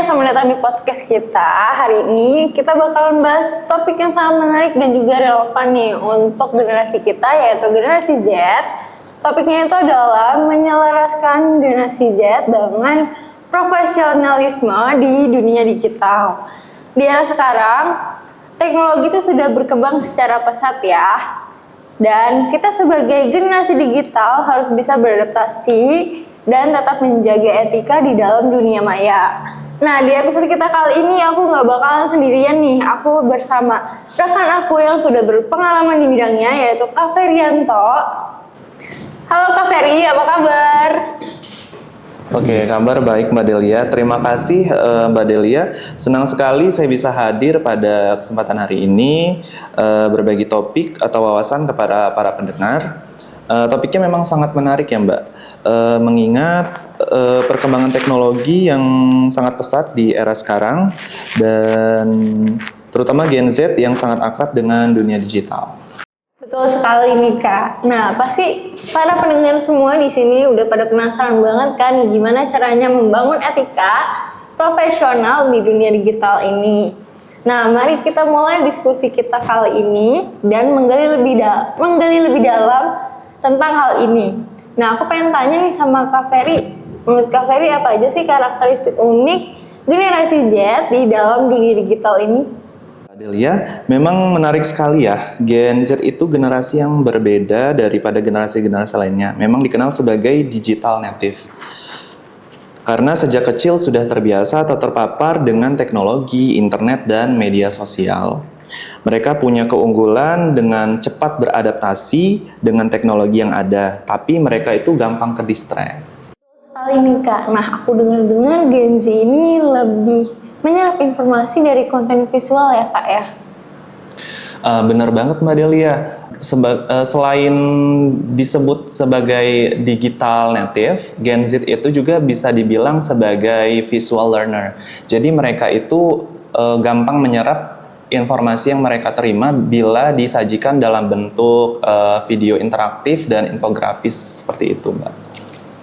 selamat datang di podcast kita. Hari ini kita bakalan bahas topik yang sangat menarik dan juga relevan nih untuk generasi kita, yaitu generasi Z. Topiknya itu adalah menyelaraskan generasi Z dengan profesionalisme di dunia digital. Di era sekarang, teknologi itu sudah berkembang secara pesat ya. Dan kita sebagai generasi digital harus bisa beradaptasi dan tetap menjaga etika di dalam dunia maya. Nah, di episode kita kali ini aku nggak bakalan sendirian nih. Aku bersama rekan aku yang sudah berpengalaman di bidangnya, yaitu Kak Ferianto. Halo Kak Feri, apa kabar? Oke, kabar baik Mbak Delia. Terima kasih Mbak Delia. Senang sekali saya bisa hadir pada kesempatan hari ini berbagi topik atau wawasan kepada para pendengar. Topiknya memang sangat menarik ya Mbak. Mengingat perkembangan teknologi yang sangat pesat di era sekarang dan terutama Gen Z yang sangat akrab dengan dunia digital. Betul sekali nih Kak. Nah, pasti para pendengar semua di sini udah pada penasaran banget kan gimana caranya membangun etika profesional di dunia digital ini. Nah, mari kita mulai diskusi kita kali ini dan menggali lebih dalam tentang hal ini. Nah, aku pengen tanya nih sama Kak Feri. Menurut Kak Feri, apa aja sih karakteristik unik generasi Z di dalam dunia digital ini? Delia, memang menarik sekali ya. Gen Z itu generasi yang berbeda daripada generasi-generasi lainnya. Memang dikenal sebagai digital native. Karena sejak kecil sudah terbiasa atau terpapar dengan teknologi, internet, dan media sosial. Mereka punya keunggulan dengan cepat beradaptasi dengan teknologi yang ada, tapi mereka itu gampang ke distract. Kali ini Kak, nah aku dengar Gen Z ini lebih menyerap informasi dari konten visual ya Kak ya? Benar banget Mbak Delia. Selain disebut sebagai digital native, Gen Z itu juga bisa dibilang sebagai visual learner. Jadi mereka itu gampang menyerap informasi yang mereka terima bila disajikan dalam bentuk video interaktif dan infografis seperti itu Mbak.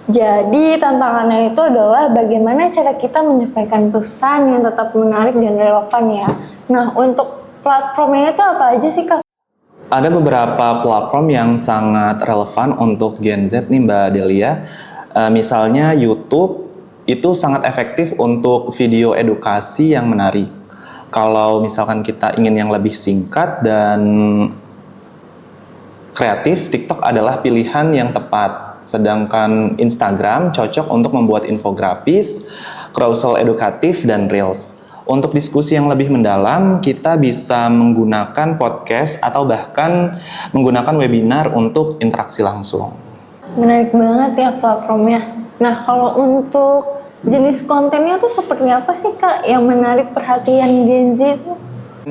Jadi tantangannya itu adalah bagaimana cara kita menyampaikan pesan yang tetap menarik dan relevan ya. Nah, untuk platformnya itu apa aja sih Kak? Ada beberapa platform yang sangat relevan untuk Gen Z nih Mbak Delia. Misalnya YouTube itu sangat efektif untuk video edukasi yang menarik. Kalau misalkan kita ingin yang lebih singkat dan kreatif, TikTok adalah pilihan yang tepat. Sedangkan Instagram cocok untuk membuat infografis, carousel edukatif, dan reels. Untuk diskusi yang lebih mendalam, kita bisa menggunakan podcast atau bahkan menggunakan webinar untuk interaksi langsung. Menarik banget ya platformnya. Nah, kalau untuk jenis kontennya tuh seperti apa sih Kak yang menarik perhatian Gen Z itu?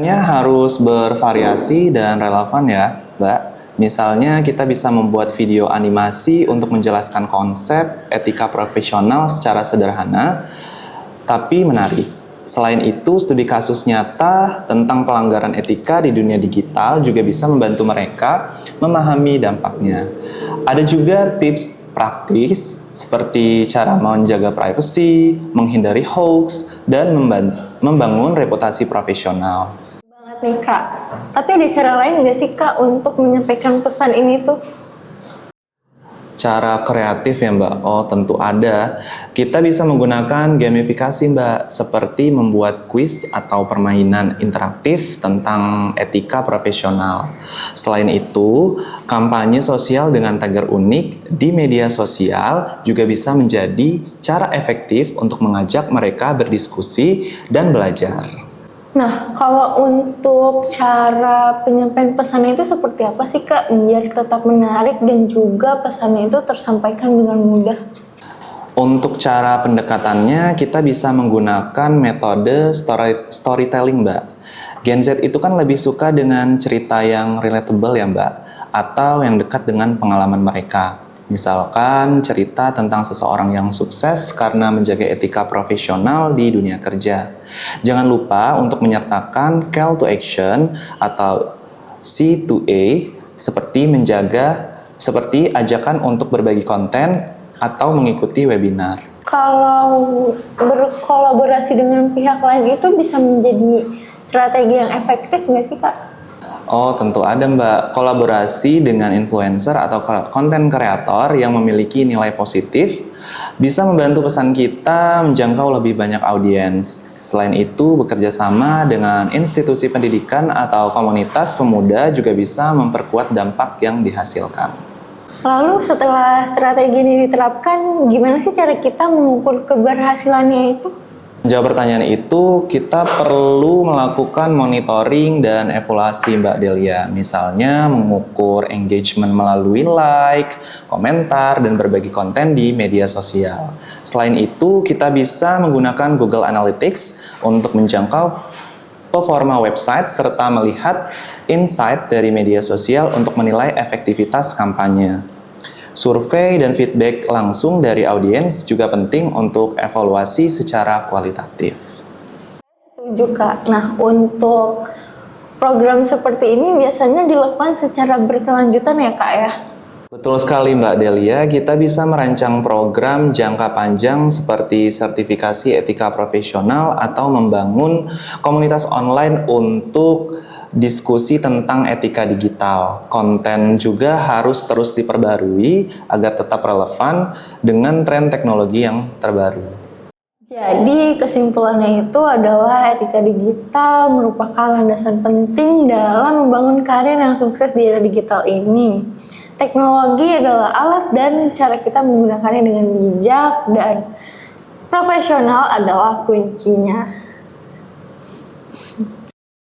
Harus bervariasi dan relevan ya, Mbak. Misalnya kita bisa membuat video animasi untuk menjelaskan konsep etika profesional secara sederhana, tapi menarik. Selain itu, studi kasus nyata tentang pelanggaran etika di dunia digital juga bisa membantu mereka memahami dampaknya. Ada juga tips praktis seperti cara menjaga privasi, menghindari hoax, dan membangun reputasi profesional. Banget nih Kak. Tapi ada cara lain nggak sih Kak untuk menyampaikan pesan ini tuh? Cara kreatif ya Mbak? Oh tentu ada. Kita bisa menggunakan gamifikasi Mbak, seperti membuat kuis atau permainan interaktif tentang etika profesional. Selain itu, kampanye sosial dengan tagar unik di media sosial juga bisa menjadi cara efektif untuk mengajak mereka berdiskusi dan belajar. Nah, kalau untuk cara penyampaian pesannya itu seperti apa sih Kak? Biar tetap menarik dan juga pesannya itu tersampaikan dengan mudah. Untuk cara pendekatannya, kita bisa menggunakan metode storytelling, Mbak. Gen Z itu kan lebih suka dengan cerita yang relatable ya, Mbak, atau yang dekat dengan pengalaman mereka. Misalkan cerita tentang seseorang yang sukses karena menjaga etika profesional di dunia kerja. Jangan lupa untuk menyertakan call to action atau C2A seperti ajakan untuk berbagi konten atau mengikuti webinar. kalau berkolaborasi dengan pihak lain itu bisa menjadi strategi yang efektif nggak sih Kak? Oh, tentu ada Mbak. Kolaborasi dengan influencer atau konten kreator yang memiliki nilai positif bisa membantu pesan kita menjangkau lebih banyak audiens. Selain itu, bekerja sama dengan institusi pendidikan atau komunitas pemuda juga bisa memperkuat dampak yang dihasilkan. Lalu setelah strategi ini diterapkan, gimana sih cara kita mengukur keberhasilannya itu? Menjawab pertanyaan itu, kita perlu melakukan monitoring dan evaluasi Mbak Delia. Misalnya, mengukur engagement melalui like, komentar, dan berbagi konten di media sosial. Selain itu, kita bisa menggunakan Google Analytics untuk menjangkau performa website serta melihat insight dari media sosial untuk menilai efektivitas kampanye. Survei dan feedback langsung dari audiens juga penting untuk evaluasi secara kualitatif. Setuju Kak. Nah, untuk program seperti ini biasanya dilakukan secara berkelanjutan ya Kak ya? Betul sekali Mbak Delia, kita bisa merancang program jangka panjang seperti sertifikasi etika profesional atau membangun komunitas online untuk diskusi tentang etika digital. Konten juga harus terus diperbarui agar tetap relevan dengan tren teknologi yang terbaru. Jadi kesimpulannya itu adalah etika digital merupakan landasan penting dalam membangun karir yang sukses di era digital ini. Teknologi adalah alat dan cara kita menggunakannya dengan bijak dan profesional adalah kuncinya.